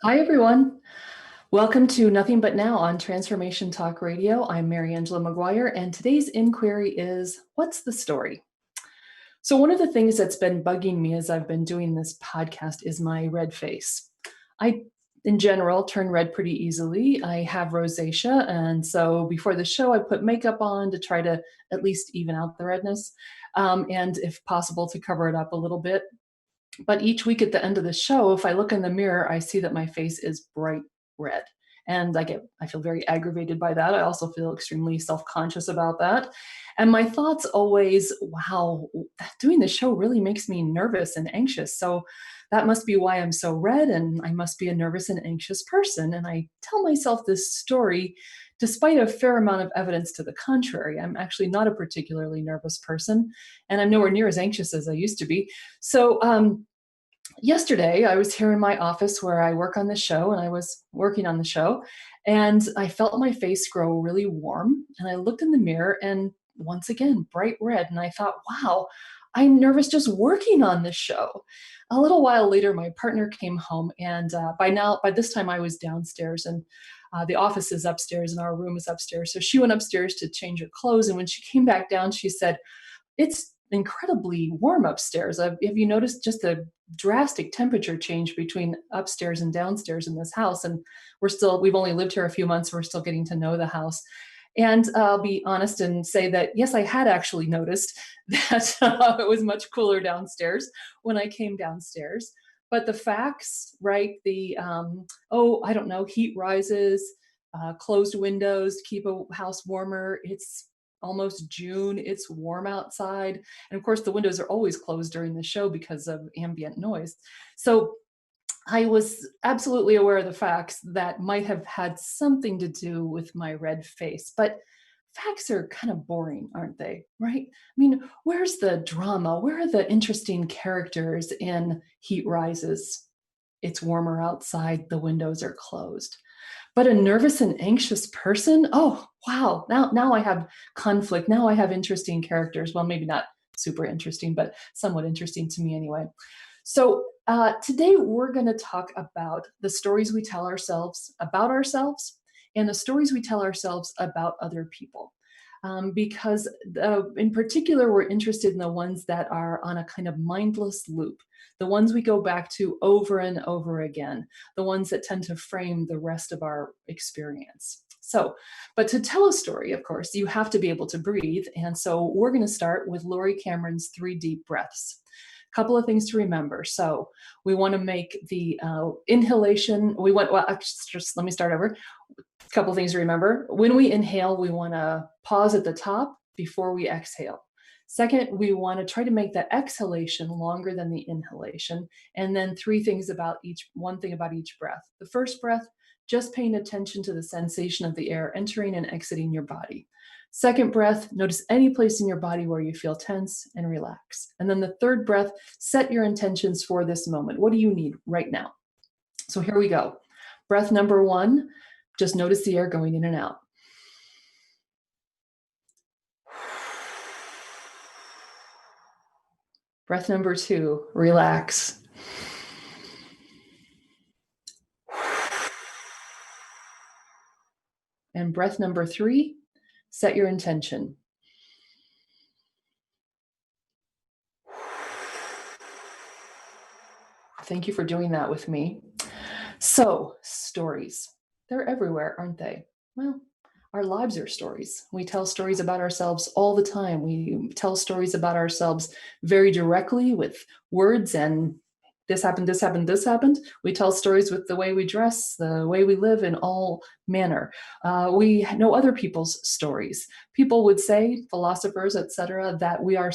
Hi, everyone. Welcome to Nothing But Now on Transformation Talk Radio. I'm Mariangela Maguire, and today's inquiry is, what's the story? So one of the things that's been bugging me as I've been doing this podcast is my red face. I, in general, turn red pretty easily. I have rosacea, and so before the show, I put makeup on to try to at least even out the redness, and if possible, to cover it up a little bit. But each week at the end of the show, if I look in the mirror, I see that my face is bright red. And I feel very aggravated by that. I also feel extremely self-conscious about that. And my thoughts always, wow, doing the show really makes me nervous and anxious. So that must be why I'm so red, and I must be a nervous and anxious person. And I tell myself this story despite a fair amount of evidence to the contrary. I'm actually not a particularly nervous person, and I'm nowhere near as anxious as I used to be. So yesterday, I was here in my office where I work on the show, and I was working on the show, and I felt my face grow really warm. And I looked in the mirror, and once again, bright red. And I thought, wow, I'm nervous just working on this show. A little while later, my partner came home, and by this time, I was downstairs, and the office is upstairs, and our room is upstairs. So she went upstairs to change her clothes, and when she came back down, she said, "It's incredibly warm upstairs. Have you noticed just a drastic temperature change between upstairs and downstairs in this house?" And we've only lived here a few months. We're still getting to know the house. And I'll be honest and say that, yes, I had actually noticed that it was much cooler downstairs when I came downstairs. But the facts, right? I don't know, heat rises, closed windows to keep a house warmer. It's almost June. It's warm outside. And of course, the windows are always closed during the show because of ambient noise. So I was absolutely aware of the facts that might have had something to do with my red face. But facts are kind of boring, aren't they? Right? I mean, where's the drama? Where are the interesting characters in Heat Rises? It's warmer outside, the windows are closed. But a nervous and anxious person, oh wow, now I have conflict. Now I have interesting characters. Well, maybe not super interesting, but somewhat interesting to me anyway. So today we're going to talk about the stories we tell ourselves about ourselves, and the stories we tell ourselves about other people. Because in particular, we're interested in the ones that are on a kind of mindless loop, the ones we go back to over and over again, the ones that tend to frame the rest of our experience. So, but to tell a story, of course, you have to be able to breathe. And so we're going to start with Laurie Cameron's 3 deep breaths. Couple of things to remember. So we want to make the inhalation, just let me start over. A couple things to remember. When we inhale, we want to pause at the top before we exhale. Second, we want to try to make that exhalation longer than the inhalation. And then one thing about each breath. The first breath, just paying attention to the sensation of the air entering and exiting your body. Second breath, notice any place in your body where you feel tense and relax. And then the third breath, set your intentions for this moment. What do you need right now? So here we go. Breath number 1, just notice the air going in and out. Breath number 2, relax. And breath number 3, set your intention. Thank you for doing that with me. So, stories. They're everywhere, aren't they? Well, our lives are stories. We tell stories about ourselves all the time. We tell stories about ourselves very directly with words and this happened, this happened, this happened. We tell stories with the way we dress, the way we live in all manner. We know other people's stories. People would say, philosophers, etc., that we are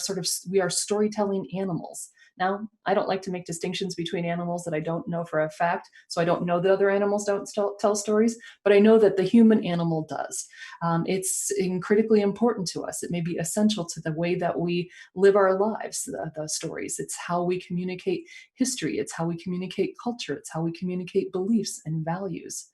storytelling animals. Now, I don't like to make distinctions between animals that I don't know for a fact, so I don't know that other animals don't tell stories, but I know that the human animal does. It's critically important to us. It may be essential to the way that we live our lives, the stories. It's how we communicate history. It's how we communicate culture. It's how we communicate beliefs and values.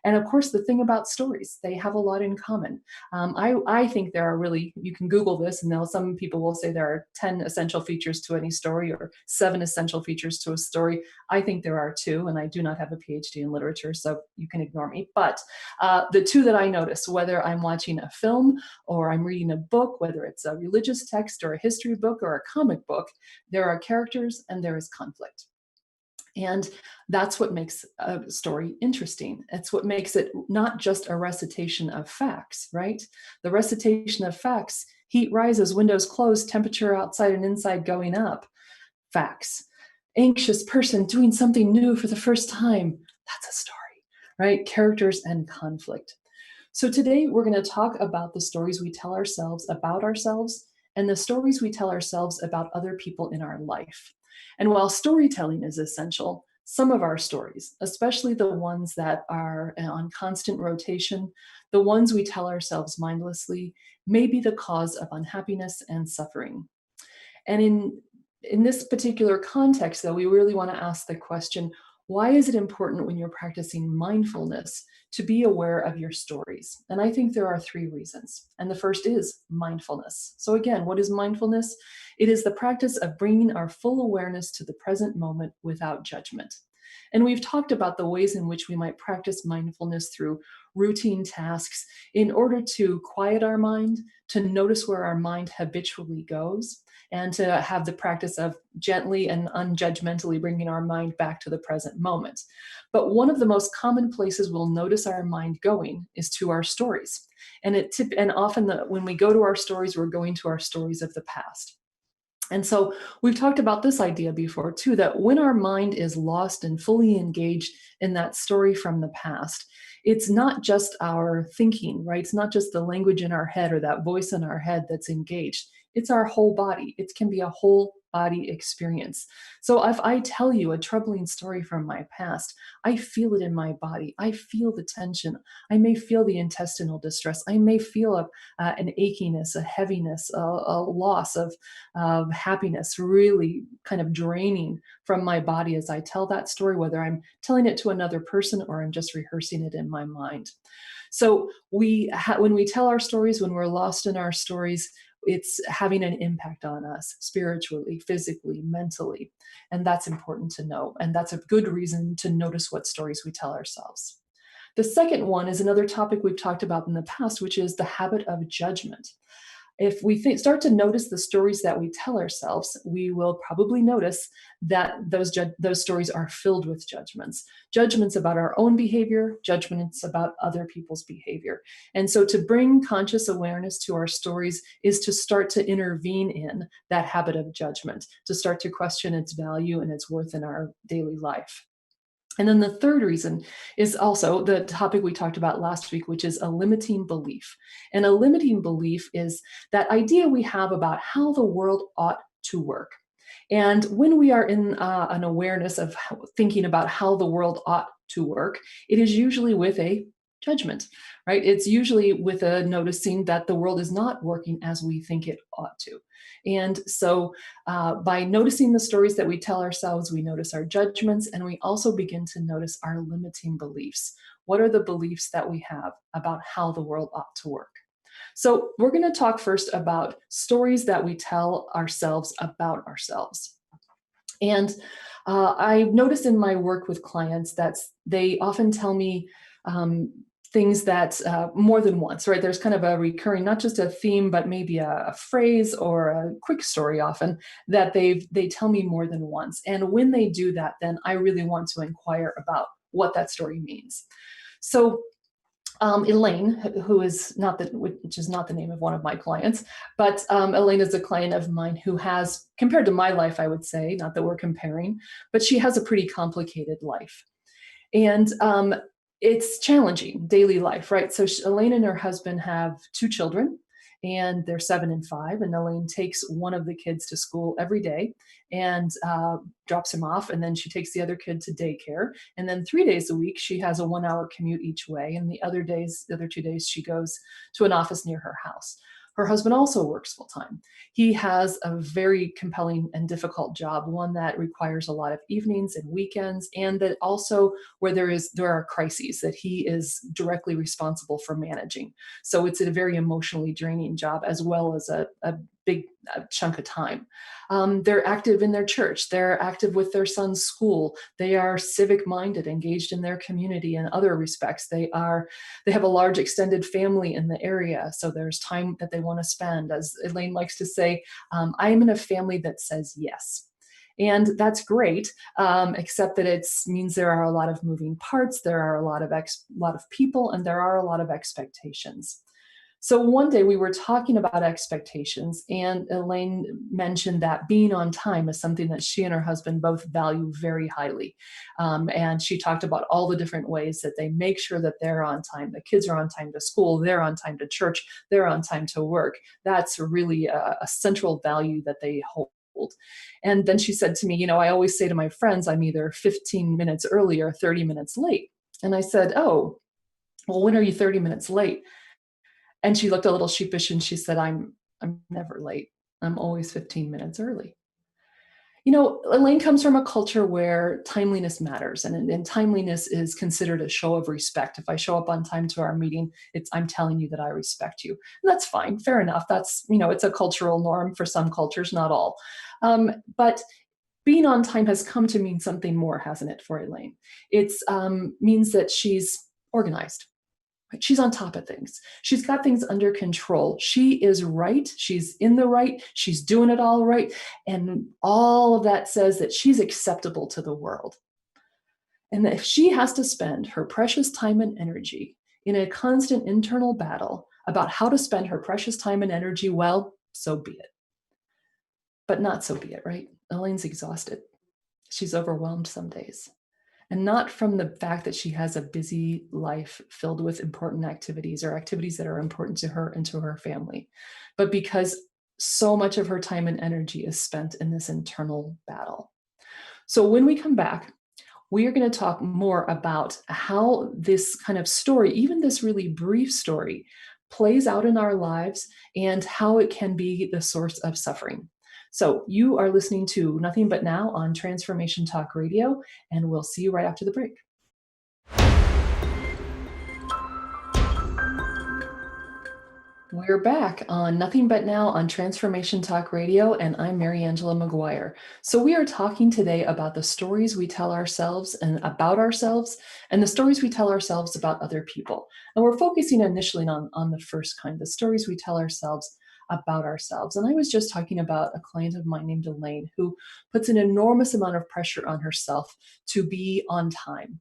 And of course, the thing about stories, they have a lot in common. I think there are really, you can Google this, and now some people will say there are 10 essential features to any story or 7 essential features to a story. I think there are 2, and I do not have a PhD in literature, so you can ignore me. But the 2 that I notice, whether I'm watching a film or I'm reading a book, whether it's a religious text or a history book or a comic book, there are characters and there is conflict. And that's what makes a story interesting. It's what makes it not just a recitation of facts, right? The recitation of facts, heat rises, windows closed, temperature outside and inside going up. Facts. Anxious person doing something new for the first time. That's a story, right? Characters and conflict. So today we're going to talk about the stories we tell ourselves about ourselves and the stories we tell ourselves about other people in our life. And while storytelling is essential, some of our stories, especially the ones that are on constant rotation, the ones we tell ourselves mindlessly, may be the cause of unhappiness and suffering. And in this particular context, though, we really want to ask the question, why is it important when you're practicing mindfulness to be aware of your stories? And I think there are 3 reasons. And the first is mindfulness. So again, what is mindfulness? It is the practice of bringing our full awareness to the present moment without judgment. And we've talked about the ways in which we might practice mindfulness through routine tasks in order to quiet our mind, to notice where our mind habitually goes, and to have the practice of gently and unjudgmentally bringing our mind back to the present moment. But one of the most common places we'll notice our mind going is to our stories. And often when we go to our stories, we're going to our stories of the past. And so we've talked about this idea before too, that when our mind is lost and fully engaged in that story from the past, it's not just our thinking, right? It's not just the language in our head or that voice in our head that's engaged. It's our whole body. It can be a whole body experience. So if I tell you a troubling story from my past, I feel it in my body. I feel the tension. I may feel the intestinal distress. I may feel an achiness, a heaviness, a loss of happiness, really kind of draining from my body as I tell that story, whether I'm telling it to another person or I'm just rehearsing it in my mind. So when we tell our stories, when we're lost in our stories, it's having an impact on us spiritually, physically, mentally. And that's important to know. And that's a good reason to notice what stories we tell ourselves. The second one is another topic we've talked about in the past, which is the habit of judgment. If we start to notice the stories that we tell ourselves, we will probably notice that those stories are filled with judgments about our own behavior, judgments about other people's behavior. And so to bring conscious awareness to our stories is to start to intervene in that habit of judgment, to start to question its value and its worth in our daily life. And then the third reason is also the topic we talked about last week, which is a limiting belief. And a limiting belief is that idea we have about how the world ought to work. And when we are in an awareness of thinking about how the world ought to work, it is usually with a judgment, right? It's usually with a noticing that the world is not working as we think it ought to. And so by noticing the stories that we tell ourselves, we notice our judgments, and we also begin to notice our limiting beliefs. What are the beliefs that we have about how the world ought to work? So we're going to talk first about stories that we tell ourselves about ourselves. And I've noticed in my work with clients that they often tell me things that more than once, right? There's kind of a recurring, not just a theme, but maybe a phrase or a quick story often that they tell me more than once. And when they do that, then I really want to inquire about what that story means. So Elaine, who is which is not the name of one of my clients, but Elaine is a client of mine who has, compared to my life, I would say, not that we're comparing, but she has a pretty complicated life. And it's challenging daily life, right? So Elaine and her husband have 2 children, and they're 7 and 5. And Elaine takes one of the kids to school every day and drops him off. And then she takes the other kid to daycare. And then 3 days a week, she has a 1-hour commute each way. And the other 2 days, she goes to an office near her house. Her husband also works full time. He has a very compelling and difficult job, one that requires a lot of evenings and weekends, and that also where there are crises that he is directly responsible for managing. So it's a very emotionally draining job as well as a big chunk of time. They're active in their church. They're active with their son's school. They are civic minded, engaged in their community in other respects. They have a large extended family in the area, so there's time that they want to spend. As Elaine likes to say, I am in a family that says yes. And that's great, except that it means there are a lot of moving parts, there are a lot of people, and there are a lot of expectations. So one day we were talking about expectations, and Elaine mentioned that being on time is something that she and her husband both value very highly. And she talked about all the different ways that they make sure that they're on time. The kids are on time to school, they're on time to church, they're on time to work. That's really a central value that they hold. And then she said to me, I always say to my friends, I'm either 15 minutes early or 30 minutes late. And I said, oh, well, when are you 30 minutes late? And she looked a little sheepish and she said, I'm never late. I'm always 15 minutes early. Elaine comes from a culture where timeliness matters, and timeliness is considered a show of respect. If I show up on time to our meeting, I'm telling you that I respect you. And that's fine, fair enough. That's, it's a cultural norm for some cultures, not all. But being on time has come to mean something more, hasn't it, for Elaine? It means that she's organized. She's on top of things. She's got things under control. She is right. She's in the right. She's doing it all right. And all of that says that she's acceptable to the world. And that if she has to spend her precious time and energy in a constant internal battle about how to spend her precious time and energy, well, so be it. But not so be it, right? Elaine's exhausted. She's overwhelmed some days. And not from the fact that she has a busy life filled with important activities or activities that are important to her and to her family, but because so much of her time and energy is spent in this internal battle. So when we come back, we are going to talk more about how this kind of story, even this really brief story, plays out in our lives and how it can be the source of suffering. So you are listening to Nothing But Now on Transformation Talk Radio, and we'll see you right after the break. We're back on Nothing But Now on Transformation Talk Radio, and I'm Mariangela Maguire. So we are talking today about the stories we tell ourselves and about ourselves, and the stories we tell ourselves about other people. And we're focusing initially on the first kind, the stories we tell ourselves about ourselves. And I was just talking about a client of mine named Elaine who puts an enormous amount of pressure on herself to be on time.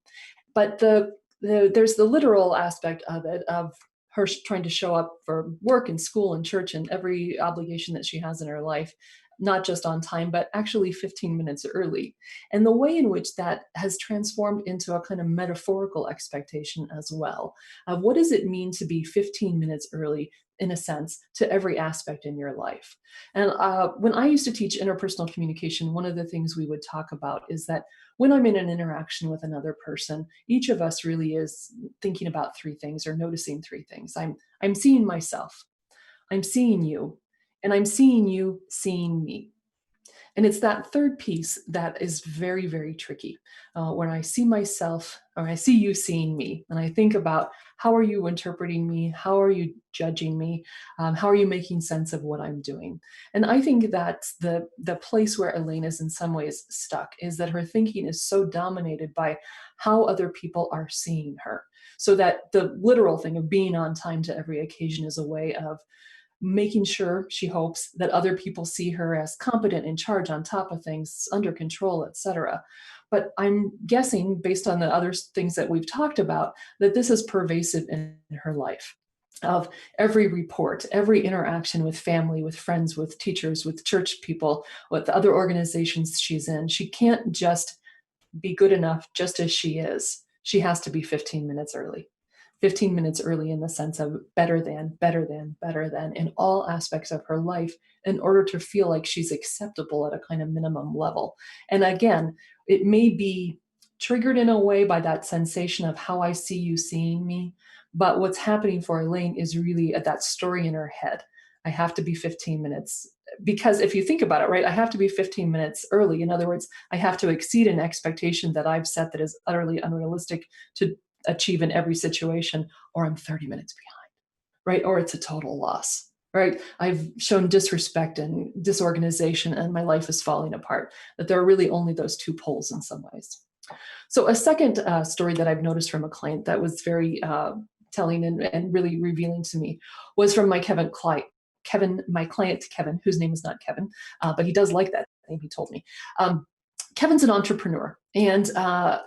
But there's the literal aspect of it, of her trying to show up for work and school and church and every obligation that she has in her life, not just on time, but actually 15 minutes early. And the way in which that has transformed into a kind of metaphorical expectation as well. What does it mean to be 15 minutes early, in a sense, to every aspect in your life? And when I used to teach interpersonal communication, one of the things we would talk about is that when I'm in an interaction with another person, each of us really is thinking about three things or noticing three things. I'm seeing myself, I'm seeing you, and I'm seeing you seeing me. And it's that third piece that is very, very tricky. When I see myself, or I see you seeing me, and I think about how are you interpreting me? How are you judging me? How are you making sense of what I'm doing? And I think that's the place where Elaine is in some ways stuck, is that her thinking is so dominated by how other people are seeing her. So that the literal thing of being on time to every occasion is a way of making sure, she hopes, that other people see her as competent, in charge, on top of things, under control, etc. But I'm guessing, based on the other things that we've talked about, that this is pervasive in her life. Of every report, every interaction with family, with friends, with teachers, with church people, with the other organizations she's in, she can't just be good enough just as she is. She has to be 15 minutes early. 15 minutes early in the sense of better than, better than, better than in all aspects of her life in order to feel like she's acceptable at a kind of minimum level. And again, it may be triggered in a way by that sensation of how I see you seeing me. But what's happening for Elaine is really that story in her head I have to be 15 minutes. Because if you think about it, right, I have to be 15 minutes early. In other words, I have to exceed an expectation that I've set that is utterly unrealistic to achieve in every situation, or I'm 30 minutes behind, right? Or it's a total loss, right? I've shown disrespect and disorganization and my life is falling apart. That there are really only those two poles in some ways. So a second story that I've noticed from a client that was very telling and really revealing to me was from my my client Kevin, whose name is not Kevin, but he does like that name, he told me. Kevin's an entrepreneur. And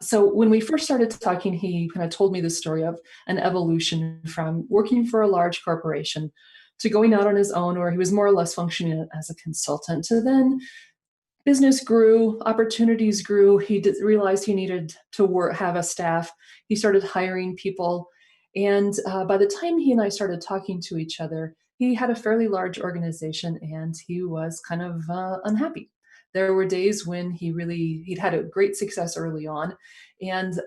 so when we first started talking, he kind of told me the story of an evolution from working for a large corporation to going out on his own, where he was more or less functioning as a consultant, to then business grew, opportunities grew. He realized he needed to have a staff. He started hiring people. And by the time he and I started talking to each other, he had a fairly large organization and he was kind of unhappy. There were days when he'd had a great success early on. And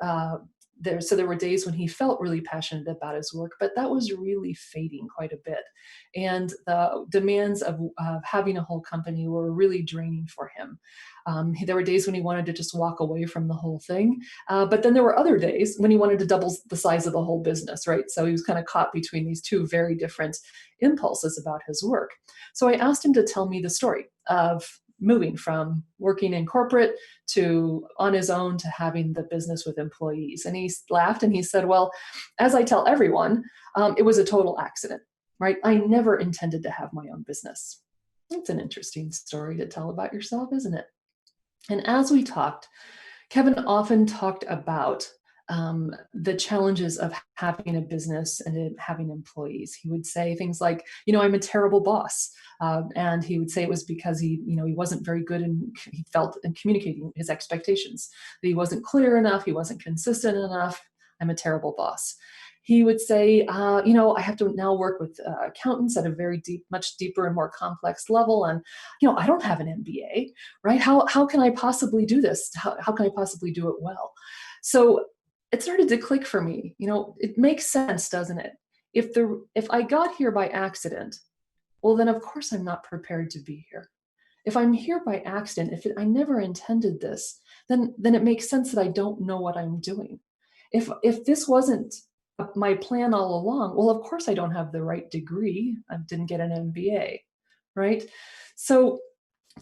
there were days when he felt really passionate about his work, but that was really fading quite a bit. And the demands of having a whole company were really draining for him. There were days when he wanted to just walk away from the whole thing. But then there were other days when he wanted to double the size of the whole business, right? So he was kind of caught between these two very different impulses about his work. So I asked him to tell me the story of moving from working in corporate to on his own to having the business with employees. And he laughed and he said, well, as I tell everyone, it was a total accident, right? I never intended to have my own business. It's an interesting story to tell about yourself, isn't it? And as we talked, Kevin often talked about the challenges of having a business and having employees. He would say things like, I'm a terrible boss. And he would say it was because he wasn't very good and he felt in communicating his expectations, that he wasn't clear enough, he wasn't consistent enough. I'm a terrible boss. He would say, I have to now work with accountants at a very much deeper and more complex level. And, I don't have an MBA, right? How can I possibly do this? How can I possibly do it well? So it started to click for me. It makes sense, doesn't it? If I got here by accident, well, then of course I'm not prepared to be here. If I'm here by accident, I never intended this, then it makes sense that I don't know what I'm doing. If this wasn't my plan all along, well, of course I don't have the right degree. I didn't get an MBA, right? So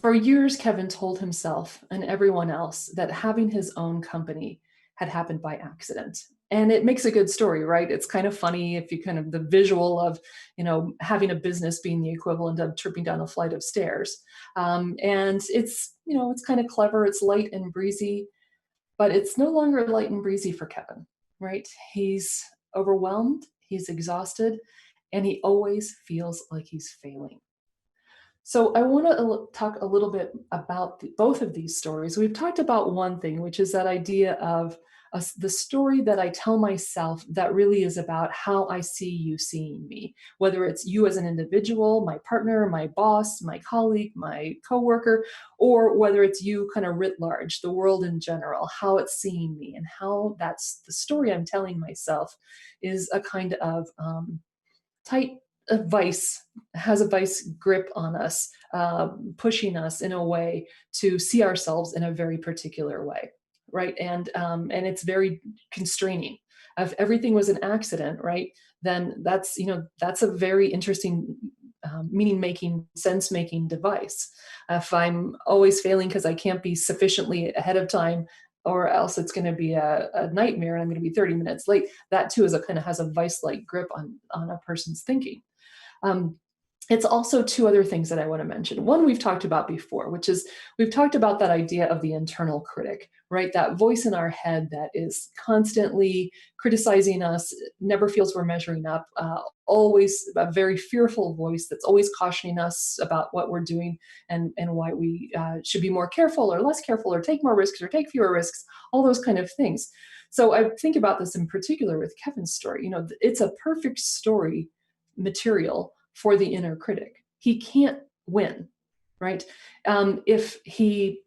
for years, Kevin told himself and everyone else that having his own company had happened by accident. And it makes a good story, right? It's kind of funny if you kind of the visual of, having a business being the equivalent of tripping down a flight of stairs. And it's kind of clever. It's light and breezy, but it's no longer light and breezy for Kevin, right? He's overwhelmed, he's exhausted, and he always feels like he's failing. So I want to talk a little bit about both of these stories. We've talked about one thing, which is that idea of the story that I tell myself that really is about how I see you seeing me, whether it's you as an individual, my partner, my boss, my colleague, my coworker, or whether it's you kind of writ large, the world in general, how it's seeing me and how that's the story I'm telling myself is a kind of tight has a vice grip on us, pushing us in a way to see ourselves in a very particular way, right? And it's very constraining. If everything was an accident, right, then that's a very interesting meaning making, sense making device. If I'm always failing because I can't be sufficiently ahead of time, or else it's going to be a nightmare and I'm going to be 30 minutes late. That too has a vice-like grip on a person's thinking. It's also two other things that I want to mention. One we've talked about before, which is we've talked about that idea of the internal critic, right? That voice in our head that is constantly criticizing us, never feels we're measuring up, always a very fearful voice that's always cautioning us about what we're doing and why we should be more careful or less careful or take more risks or take fewer risks, all those kind of things. So I think about this in particular with Kevin's story. It's a perfect story material for the inner critic. He can't win, right? If he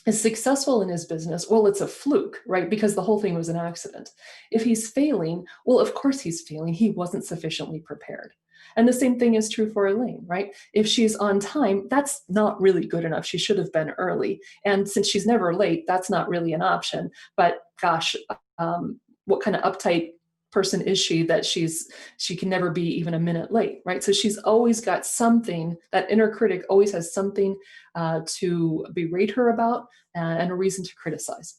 is successful in his business, well, it's a fluke, right? Because the whole thing was an accident. If he's failing, well, of course he's failing. He wasn't sufficiently prepared. And the same thing is true for Elaine, right? If she's on time, that's not really good enough. She should have been early. And since she's never late, that's not really an option. But gosh, what kind of uptight person is she that she can never be even a minute late, right? So she's always got something. That inner critic always has something to berate her about and a reason to criticize.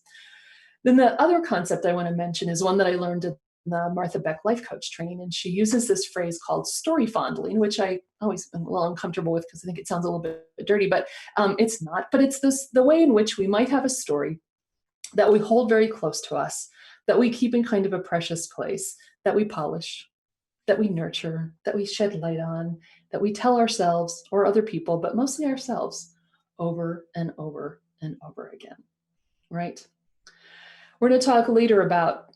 Then the other concept I want to mention is one that I learned at the Martha Beck life coach training, and she uses this phrase called story fondling, which I always am a little uncomfortable with because I think it sounds a little bit dirty, but it's not. But it's the way in which we might have a story that we hold very close to us, that we keep in kind of a precious place, that we polish, that we nurture, that we shed light on, that we tell ourselves or other people, but mostly ourselves, over and over and over again, right? We're going to talk later about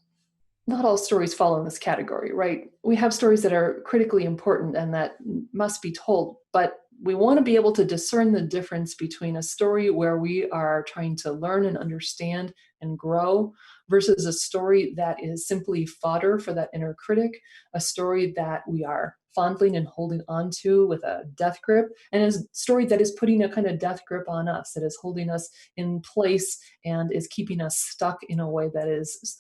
not all stories fall in this category, right? We have stories that are critically important and that must be told, but we want to be able to discern the difference between a story where we are trying to learn and understand and grow versus a story that is simply fodder for that inner critic, a story that we are fondling and holding on to with a death grip, and a story that is putting a kind of death grip on us, that is holding us in place and is keeping us stuck in a way that is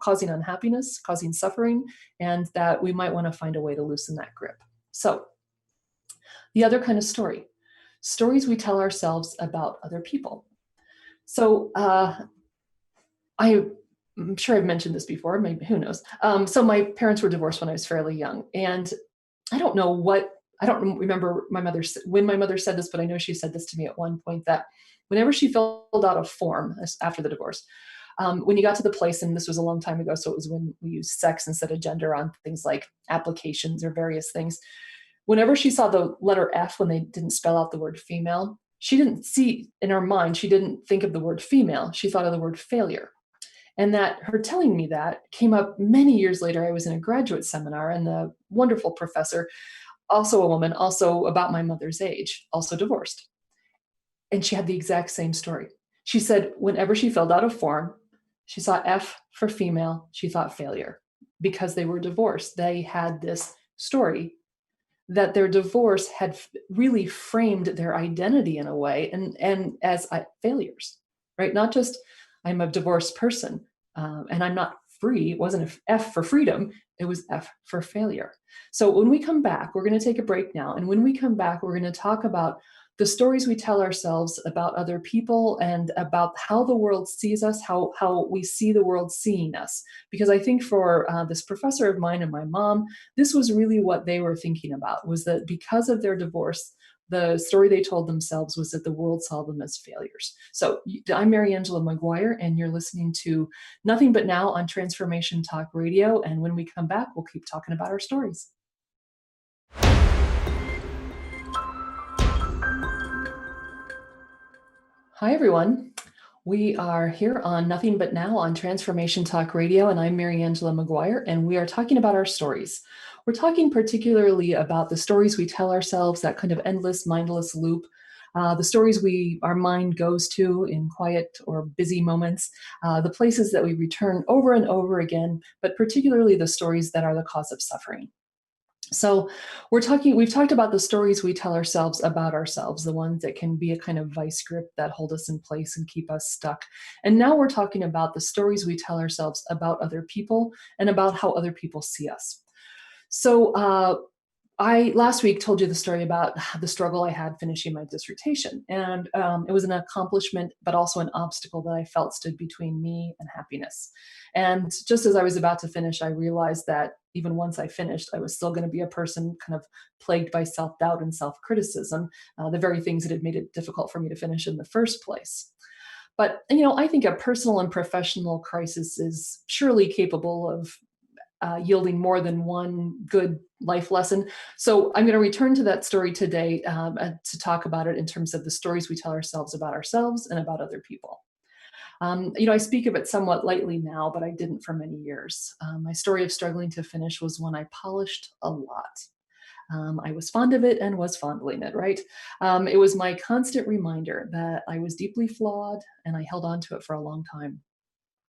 causing unhappiness, causing suffering, and that we might want to find a way to loosen that grip. So the other kind of story, stories we tell ourselves about other people. So I'm sure I've mentioned this before, maybe, who knows. So my parents were divorced when I was fairly young. And I don't remember when my mother said this, but I know she said this to me at one point, that whenever she filled out a form after the divorce, when you got to the place, and this was a long time ago, so it was when we used sex instead of gender on things like applications or various things. Whenever she saw the letter F when they didn't spell out the word female, she didn't see, in her mind, she didn't think of the word female. She thought of the word failure. And that her telling me that came up many years later. I was in a graduate seminar, and the wonderful professor, also a woman, also about my mother's age, also divorced. And she had the exact same story. She said whenever she filled out a form, she saw F for female, she thought failure. Because they were divorced, they had this story that their divorce had really framed their identity in a way, and as failures, right? Not just I'm a divorced person and I'm not free. It wasn't an F for freedom, it was F for failure. So when we come back, we're going to take a break now. And when we come back, we're going to talk about the stories we tell ourselves about other people and about how the world sees us, how we see the world seeing us. Because I think for this professor of mine and my mom, this was really what they were thinking about, was that because of their divorce, the story they told themselves was that the world saw them as failures. So I'm Mariangela Maguire, and you're listening to Nothing But Now on Transformation Talk Radio. And when we come back, we'll keep talking about our stories. Hi, everyone. We are here on Nothing But Now on Transformation Talk Radio, and I'm Mariangela Maguire, and we are talking about our stories. We're talking particularly about the stories we tell ourselves, that kind of endless, mindless loop, the stories our mind goes to in quiet or busy moments, the places that we return over and over again, but particularly the stories that are the cause of suffering. So we've talked about the stories we tell ourselves about ourselves, the ones that can be a kind of vice grip that hold us in place and keep us stuck. And now we're talking about the stories we tell ourselves about other people and about how other people see us. So I last week told you the story about the struggle I had finishing my dissertation. And it was an accomplishment, but also an obstacle that I felt stood between me and happiness. And just as I was about to finish, I realized that even once I finished, I was still going to be a person kind of plagued by self-doubt and self-criticism, the very things that had made it difficult for me to finish in the first place. But, I think a personal and professional crisis is surely capable of yielding more than one good life lesson. So I'm going to return to that story today to talk about it in terms of the stories we tell ourselves about ourselves and about other people. I speak of it somewhat lightly now, but I didn't for many years. My story of struggling to finish was one I polished a lot. I was fond of it and was fondling it, right? It was my constant reminder that I was deeply flawed and I held on to it for a long time.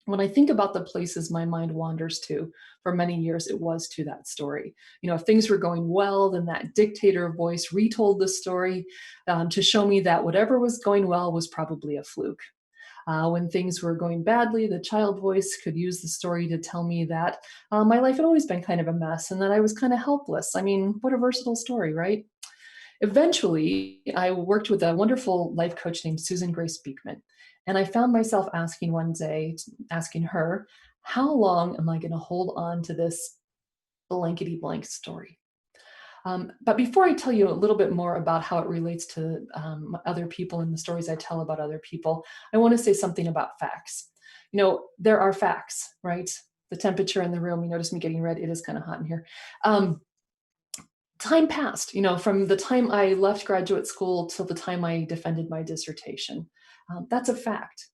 When I think about the places my mind wanders to, for many years, it was to that story. If things were going well, then that dictator voice retold the story to show me that whatever was going well was probably a fluke. When things were going badly, the child voice could use the story to tell me that my life had always been kind of a mess and that I was kind of helpless. I mean, what a versatile story, right? Eventually, I worked with a wonderful life coach named Susan Grace Beekman. And I found myself asking one day, asking her, how long am I going to hold on to this blankety blank story? But before I tell you a little bit more about how it relates to other people and the stories I tell about other people, I want to say something about facts. There are facts, right? The temperature in the room, you notice me getting red, it is kind of hot in here. Time passed, from the time I left graduate school till the time I defended my dissertation. That's a fact.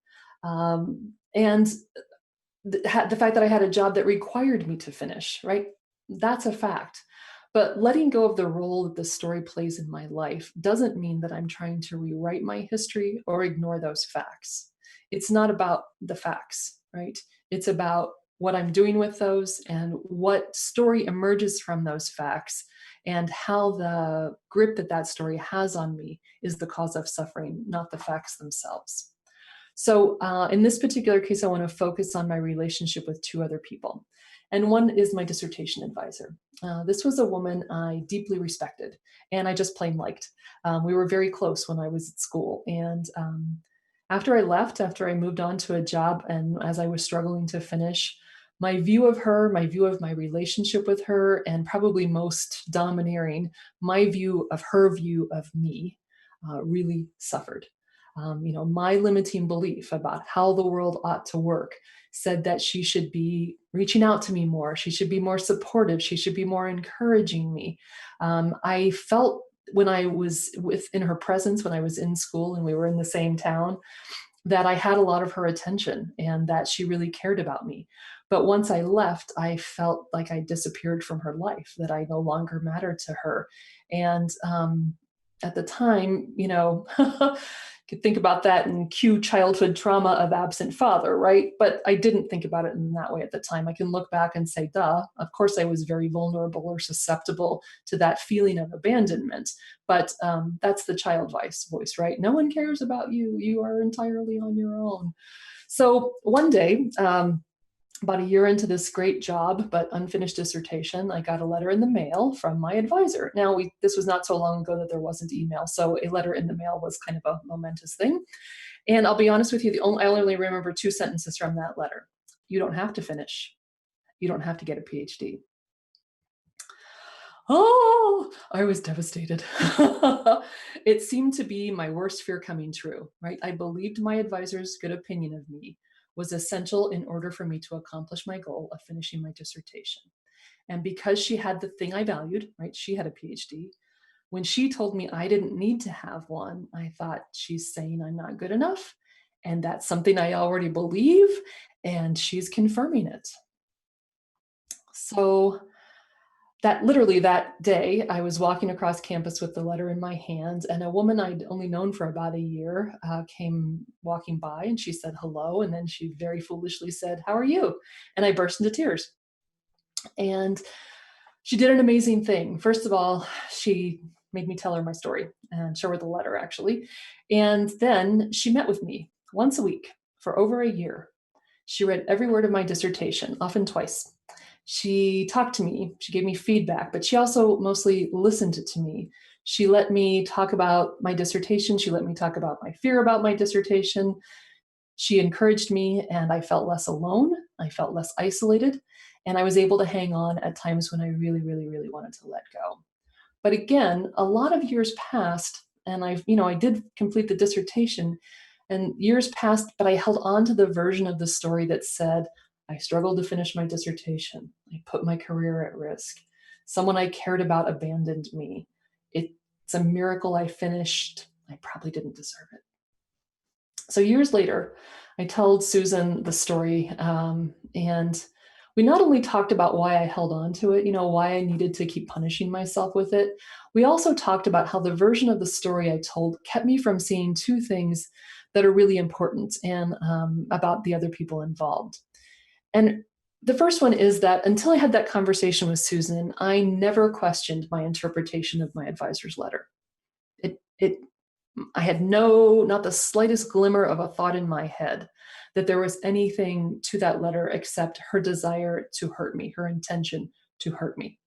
And the fact that I had a job that required me to finish, right? That's a fact. But letting go of the role that the story plays in my life doesn't mean that I'm trying to rewrite my history or ignore those facts. It's not about the facts, right? It's about what I'm doing with those and what story emerges from those facts and how the grip that that story has on me is the cause of suffering, not the facts themselves. So, in this particular case, I want to focus on my relationship with two other people. And one is my dissertation advisor. This was a woman I deeply respected and I just plain liked. We were very close when I was at school. And after I left, after I moved on to a job, and as I was struggling to finish, my view of her, my view of my relationship with her, and probably most domineering, my view of her view of me really suffered. My limiting belief about how the world ought to work said that she should be reaching out to me more. She should be more supportive. She should be more encouraging me. I felt when I was in her presence, when I was in school and we were in the same town, that I had a lot of her attention and that she really cared about me. But once I left, I felt like I disappeared from her life, that I no longer mattered to her. And at the time, could think about that and cue childhood trauma of absent father, right? But I didn't think about it in that way at the time. I can look back and say, duh, of course I was very vulnerable or susceptible to that feeling of abandonment. But that's the child voice, right? No one cares about you. You are entirely on your own. So one day, about a year into this great job but unfinished dissertation, I got a letter in the mail from my advisor. Now, this was not so long ago that there wasn't email, so a letter in the mail was kind of a momentous thing. And I'll be honest with you, I only remember two sentences from that letter. You don't have to finish. You don't have to get a PhD. Oh, I was devastated. It seemed to be my worst fear coming true, right? I believed my advisor's good opinion of me was essential in order for me to accomplish my goal of finishing my dissertation. And because she had the thing I valued, right? She had a PhD. When she told me I didn't need to have one, I thought she's saying I'm not good enough. And that's something I already believe. And she's confirming it. So literally that day, I was walking across campus with the letter in my hands, and a woman I'd only known for about a year came walking by, and she said hello, and then she very foolishly said, "How are you?" And I burst into tears. And she did an amazing thing. First of all, she made me tell her my story and show her the letter, actually. And then she met with me once a week for over a year. She read every word of my dissertation, often twice. She talked to me, she gave me feedback, but she also mostly listened to me. She let me talk about my dissertation. She let me talk about my fear about my dissertation. She encouraged me, and I felt less alone. I felt less isolated, and I was able to hang on at times when I really, really, really wanted to let go. But again, a lot of years passed, and I did complete the dissertation, and years passed, but I held on to the version of the story that said, I struggled to finish my dissertation. I put my career at risk. Someone I cared about abandoned me. It's a miracle I finished. I probably didn't deserve it. So years later, I told Susan the story, and We not only talked about why I held on to it, why I needed to keep punishing myself with it, we also talked about how the version of the story I told kept me from seeing two things that are really important and about the other people involved. And the first one is that until I had that conversation with Susan, I never questioned my interpretation of my advisor's letter. It I had not the slightest glimmer of a thought in my head that there was anything to that letter except her desire to hurt me, her intention to hurt me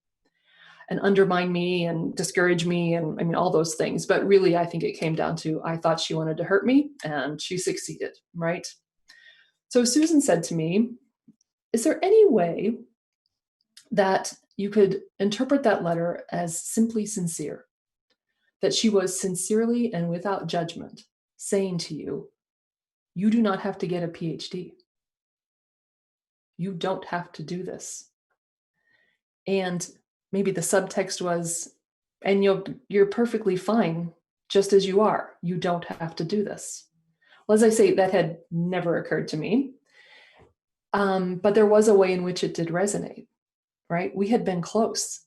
and undermine me and discourage me. And I mean, all those things. But really, I think it came down to I thought she wanted to hurt me and she succeeded, right? So Susan said to me, is there any way that you could interpret that letter as simply sincere? That she was sincerely and without judgment saying to you, you do not have to get a PhD. You don't have to do this. And maybe the subtext was, and you're perfectly fine just as you are. You don't have to do this. Well, as I say, that had never occurred to me. But there was a way in which it did resonate, right? We had been close.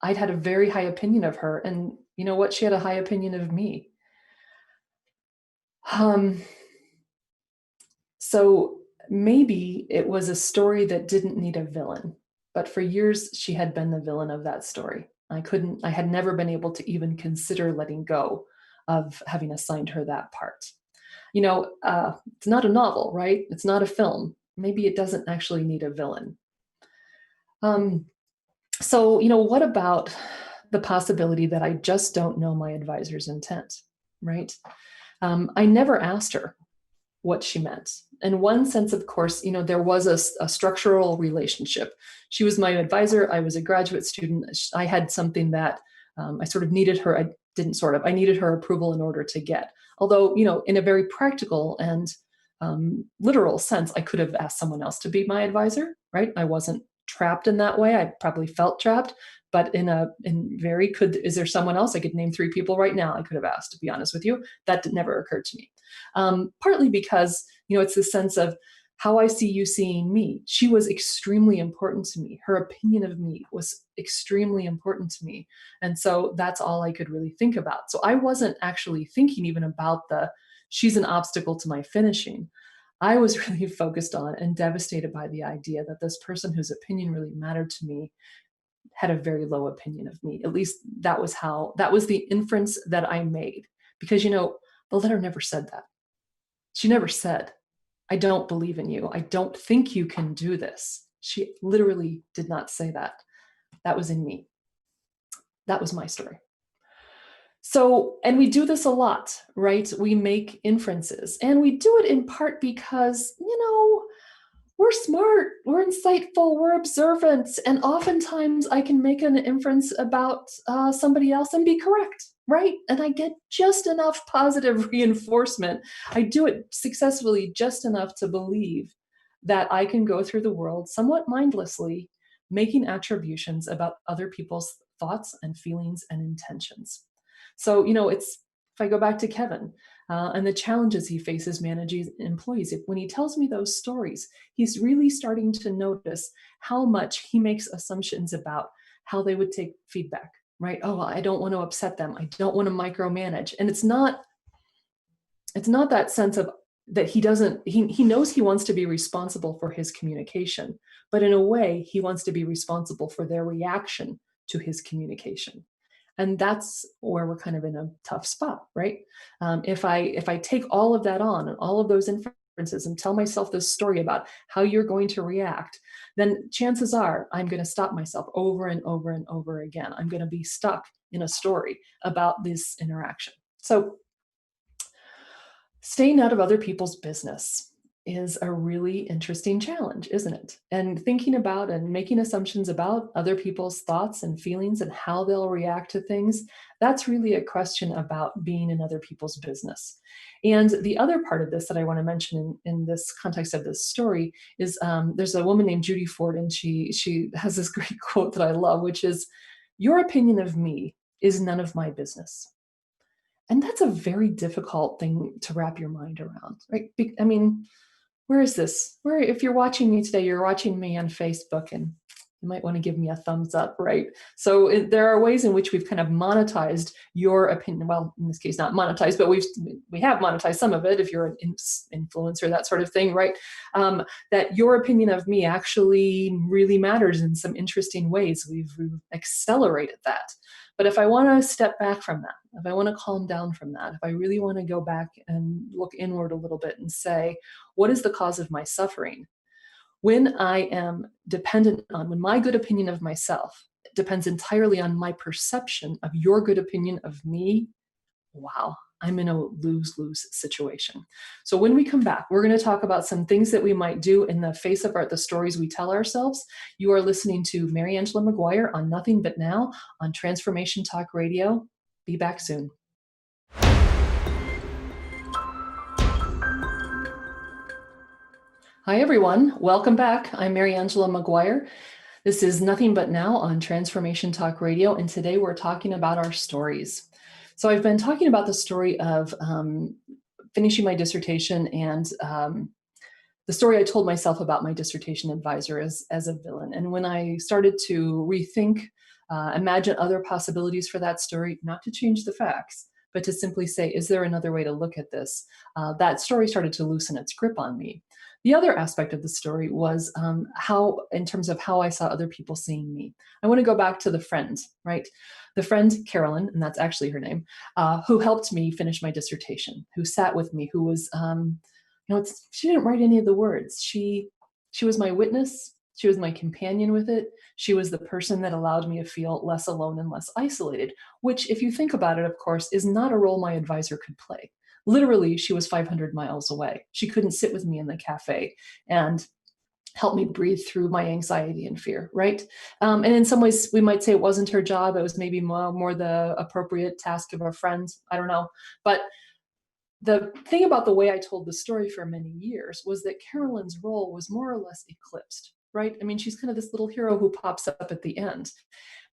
I'd had a very high opinion of her. And you know what? She had a high opinion of me. So maybe it was a story that didn't need a villain, but for years she had been the villain of that story. I had never been able to even consider letting go of having assigned her that part. It's not a novel, right? It's not a film. Maybe it doesn't actually need a villain. So, what about the possibility that I just don't know my advisor's intent, right? I never asked her what she meant. In one sense, of course, there was a structural relationship. She was my advisor. I was a graduate student. I had something that I sort of needed her. I needed her approval in order to get. Although, in a very practical and literal sense, I could have asked someone else to be my advisor, right? I wasn't trapped in that way. I probably felt trapped, but is there someone else? I could name 3 people right now I could have asked, to be honest with you. That never occurred to me. Partly because, it's the sense of how I see you seeing me. She was extremely important to me. Her opinion of me was extremely important to me. And so that's all I could really think about. So I wasn't actually thinking even about she's an obstacle to my finishing. I was really focused on and devastated by the idea that this person whose opinion really mattered to me had a very low opinion of me. At least that was the inference that I made. Because, the letter never said that. She never said, I don't believe in you. I don't think you can do this. She literally did not say that. That was in me. That was my story. So, and we do this a lot, right? We make inferences, and we do it in part because, we're smart, we're insightful, we're observant, and oftentimes I can make an inference about somebody else and be correct, right? And I get just enough positive reinforcement. I do it successfully just enough to believe that I can go through the world somewhat mindlessly, making attributions about other people's thoughts and feelings and intentions. So, if I go back to Kevin, and the challenges he faces managing employees. When he tells me those stories, he's really starting to notice how much he makes assumptions about how they would take feedback, right? Oh, well, I don't want to upset them. I don't want to micromanage. And it's not that sense of that he knows he wants to be responsible for his communication, but in a way, he wants to be responsible for their reaction to his communication. And that's where we're kind of in a tough spot, right? If I take all of that on and all of those inferences and tell myself this story about how you're going to react, then chances are I'm going to stop myself over and over and over again. I'm going to be stuck in a story about this interaction. So staying out of other people's business is a really interesting challenge, isn't it? And thinking about and making assumptions about other people's thoughts and feelings and how they'll react to things, that's really a question about being in other people's business. And the other part of this that I want to mention in this context of this story is there's a woman named Judy Ford, and she has this great quote that I love, which is, "Your opinion of me is none of my business." And that's a very difficult thing to wrap your mind around, right? I mean, where is this? Where, if you're watching me today, you're watching me on Facebook, and you might want to give me a thumbs up, right? So there are ways in which we've kind of monetized your opinion. Well, in this case, not monetized, but we have monetized some of it if you're an influencer, that sort of thing, right? That your opinion of me actually really matters in some interesting ways. We've accelerated that. But if I want to step back from that, if I want to calm down from that, if I really want to go back and look inward a little bit and say, what is the cause of my suffering? When I am dependent on, when my good opinion of myself depends entirely on my perception of your good opinion of me, wow, I'm in a lose-lose situation. So when we come back, we're going to talk about some things that we might do in the face of the stories we tell ourselves. You are listening to Mariangela Maguire on Nothing But Now on Transformation Talk Radio. Be back soon. Hi, everyone. Welcome back. I'm Mariangela Maguire. This is Nothing But Now on Transformation Talk Radio, and today we're talking about our stories. So I've been talking about the story of finishing my dissertation and the story I told myself about my dissertation advisor as a villain. And when I started to rethink, imagine other possibilities for that story, not to change the facts, but to simply say, is there another way to look at this? That story started to loosen its grip on me. The other aspect of the story was how, in terms of how I saw other people seeing me. I want to go back to the friend, right? The friend, Carolyn, and that's actually her name, who helped me finish my dissertation, who sat with me, who was, she didn't write any of the words. She was my witness. She was my companion with it. She was the person that allowed me to feel less alone and less isolated, which, if you think about it, of course, is not a role my advisor could play. Literally, she was 500 miles away. She couldn't sit with me in the cafe and help me breathe through my anxiety and fear, right? And in some ways, we might say it wasn't her job. It was maybe more the appropriate task of a friend. I don't know. But the thing about the way I told the story for many years was that Carolyn's role was more or less eclipsed, right? I mean, she's kind of this little hero who pops up at the end.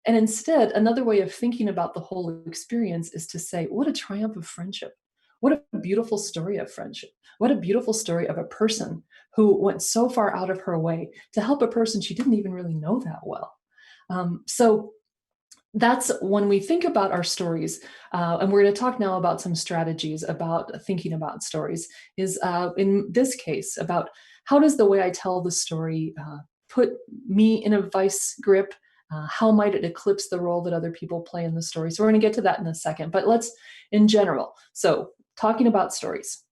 And instead, another way of thinking about the whole experience is to say, what a triumph of friendship. What a beautiful story of friendship. What a beautiful story of a person who went so far out of her way to help a person she didn't even really know that well. So that's when we think about our stories, and we're going to talk now about some strategies about thinking about stories, is in this case about how does the way I tell the story put me in a vice grip. How might it eclipse the role that other people play in the story? So we're going to get to that in a second, but let's, in general, so talking about stories,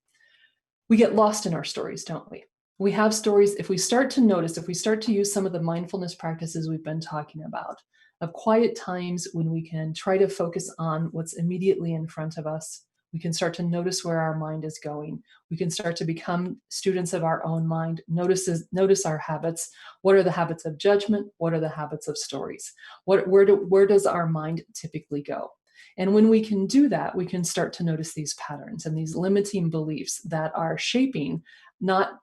we get lost in our stories, don't we? We have stories, if we start to notice, if we start to use some of the mindfulness practices we've been talking about, of quiet times when we can try to focus on what's immediately in front of us, we can start to notice where our mind is going. We can start to become students of our own mind, notice our habits. What are the habits of judgment? What are the habits of stories? Where does our mind typically go? And when we can do that, we can start to notice these patterns and these limiting beliefs that are shaping not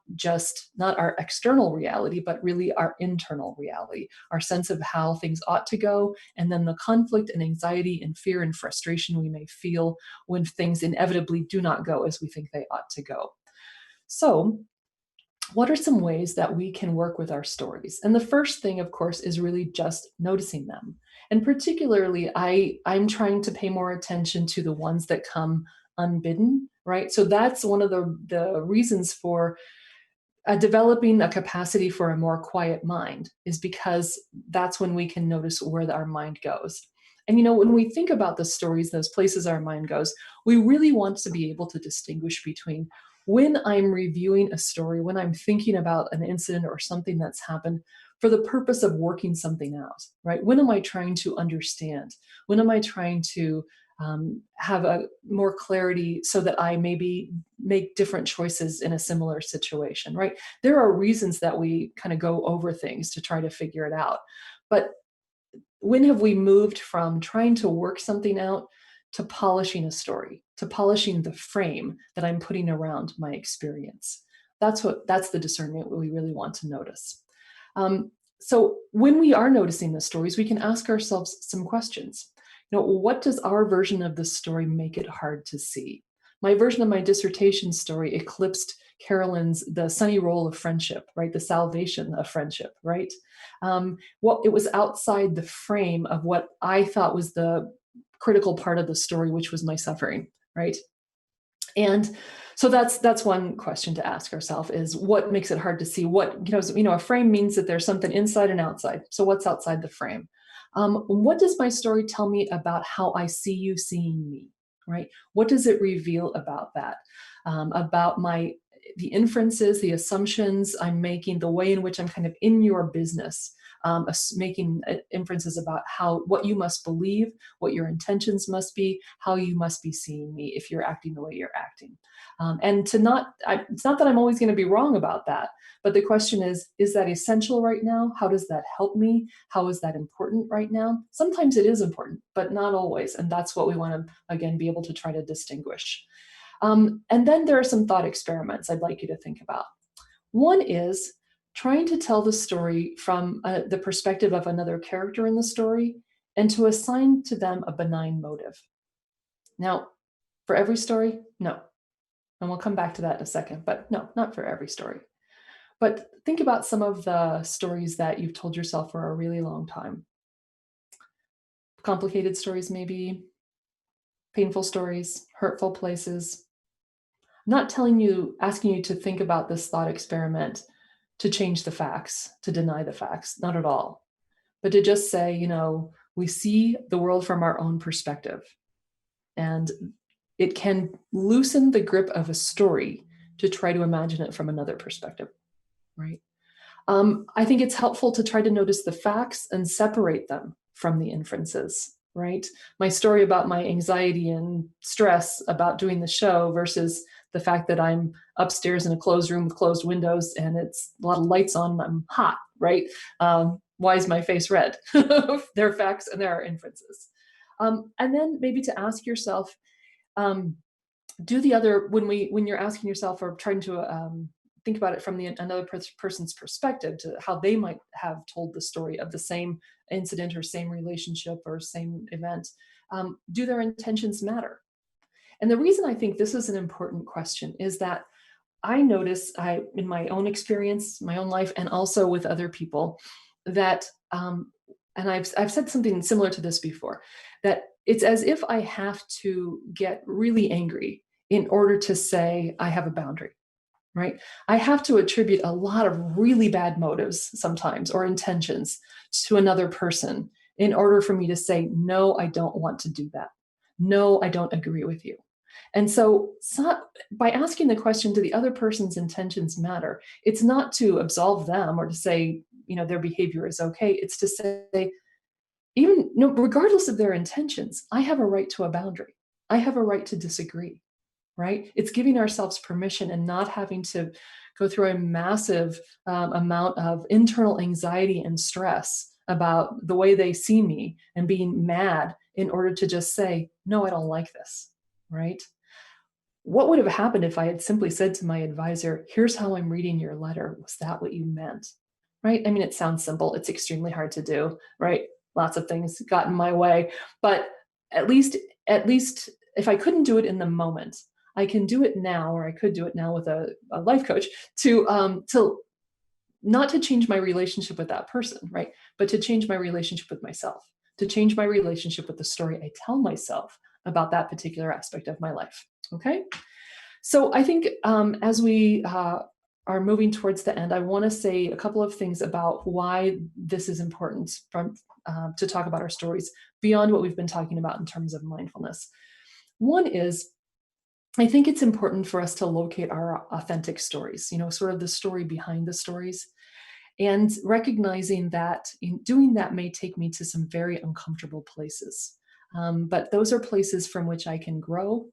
our external reality, but really our internal reality, our sense of how things ought to go, and then the conflict and anxiety and fear and frustration we may feel when things inevitably do not go as we think they ought to go. So, what are some ways that we can work with our stories? And the first thing, of course, is really just noticing them. And particularly, I'm trying to pay more attention to the ones that come unbidden, right? So that's one of the reasons for developing a capacity for a more quiet mind, is because that's when we can notice where our mind goes. And when we think about the stories, those places our mind goes, we really want to be able to distinguish between when I'm reviewing a story, when I'm thinking about an incident or something that's happened for the purpose of working something out, right? When am I trying to understand? When am I trying to have a more clarity so that I maybe make different choices in a similar situation, right? There are reasons that we kind of go over things to try to figure it out. But when have we moved from trying to work something out to polishing a story, to polishing the frame that I'm putting around my experience? That's the discernment we really want to notice. So when we are noticing the stories, we can ask ourselves some questions. What does our version of the story make it hard to see? My version of my dissertation story eclipsed Carolyn's The Sunny Role of Friendship, right? The salvation of friendship, right? Well, it was outside the frame of what I thought was the critical part of the story, which was my suffering, right? And so that's one question to ask ourselves, is what makes it hard to see what, a frame means that there's something inside and outside. So what's outside the frame? What does my story tell me about how I see you seeing me, right? What does it reveal about that? About the inferences, the assumptions I'm making, the way in which I'm kind of in your business, making inferences about what you must believe, what your intentions must be, how you must be seeing me if you're acting the way you're acting. And it's not that I'm always going to be wrong about that, but the question is that essential right now? How does that help me? How is that important right now? Sometimes it is important, but not always. And that's what we want to, again, be able to try to distinguish. And then there are some thought experiments I'd like you to think about. One is trying to tell the story from the perspective of another character in the story and to assign to them a benign motive. Now, for every story, no. And we'll come back to that in a second, but no, not for every story. But think about some of the stories that you've told yourself for a really long time. Complicated stories, maybe, painful stories, hurtful places. I'm not asking you to think about this thought experiment to change the facts, to deny the facts, not at all. But to just say, we see the world from our own perspective. And it can loosen the grip of a story to try to imagine it from another perspective, right? I think it's helpful to try to notice the facts and separate them from the inferences, right? My story about my anxiety and stress about doing the show versus the fact that I'm upstairs in a closed room with closed windows and it's a lot of lights on and I'm hot, right? Why is my face red? There are facts and there are inferences. And then maybe to ask yourself, when you're asking yourself or trying to think about it from another person's perspective, to how they might have told the story of the same incident or same relationship or same event, do their intentions matter? And the reason I think this is an important question is that I notice in my own experience, my own life, and also with other people, that, and I've said something similar to this before, that it's as if I have to get really angry in order to say I have a boundary, right? I have to attribute a lot of really bad motives sometimes or intentions to another person in order for me to say, no, I don't want to do that. No, I don't agree with you. And so by asking the question, do the other person's intentions matter? It's not to absolve them or to say, their behavior is okay. It's to say, regardless of their intentions, I have a right to a boundary. I have a right to disagree, right? It's giving ourselves permission and not having to go through a massive amount of internal anxiety and stress about the way they see me and being mad in order to just say, no, I don't like this, right? What would have happened if I had simply said to my advisor, here's how I'm reading your letter. Was that what you meant? Right? I mean, it sounds simple. It's extremely hard to do, right? Lots of things got in my way, but at least if I couldn't do it in the moment, I can do it now, or I could do it now with a life coach to not to change my relationship with that person, right? But to change my relationship with myself, to change my relationship with the story I tell myself about that particular aspect of my life. Okay. So I think as we are moving towards the end, I want to say a couple of things about why this is important to talk about our stories beyond what we've been talking about in terms of mindfulness. One is, I think it's important for us to locate our authentic stories, sort of the story behind the stories, and recognizing that doing that may take me to some very uncomfortable places. But those are places from which I can grow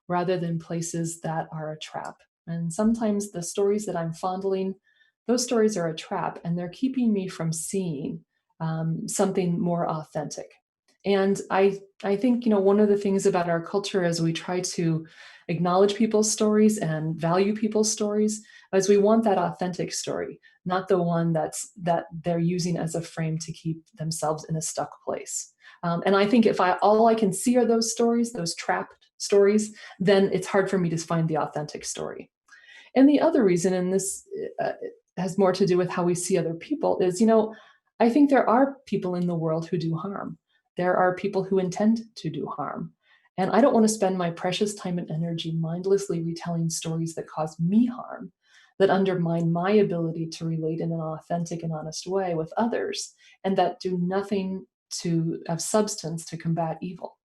rather than places that are a trap. And sometimes the stories that I'm fondling, those stories are a trap, and they're keeping me from seeing something more authentic. And I think, one of the things about our culture as we try to acknowledge people's stories and value people's stories is we want that authentic story, not the one that they're using as a frame to keep themselves in a stuck place. And I think if all I can see are those stories, those trapped stories, then it's hard for me to find the authentic story. And the other reason, and this uh, has more to do with how we see other people, is, I think there are people in the world who do harm. There are people who intend to do harm. And I don't want to spend my precious time and energy mindlessly retelling stories that cause me harm, that undermine my ability to relate in an authentic and honest way with others, and that do nothing to have substance to combat evil.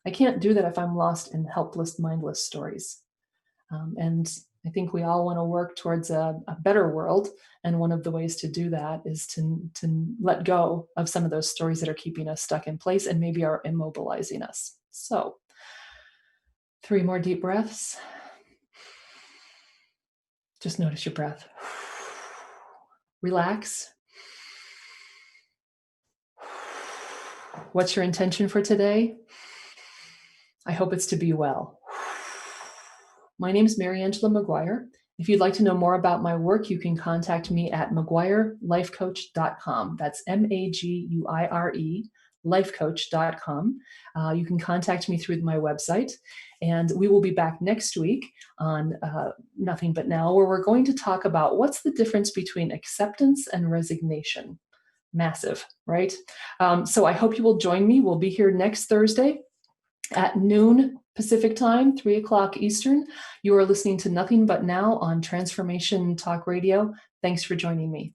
I can't do that if I'm lost in helpless, mindless stories. And I think we all want to work towards a better world. And one of the ways to do that is to let go of some of those stories that are keeping us stuck in place and maybe are immobilizing us. So, 3 more deep breaths. Just notice your breath. Relax. What's your intention for today? I hope it's to be well. My name is Mariangela Maguire. If you'd like to know more about my work, you can contact me at maguirelifecoach.com. That's MAGUIRE, lifecoach.com. You can contact me through my website. And we will be back next week on Nothing But Now, where we're going to talk about what's the difference between acceptance and resignation. Massive, right? So I hope you will join me. We'll be here next Thursday at noon Pacific time, 3 o'clock Eastern. You are listening to Nothing But Now on Transformation Talk Radio. Thanks for joining me.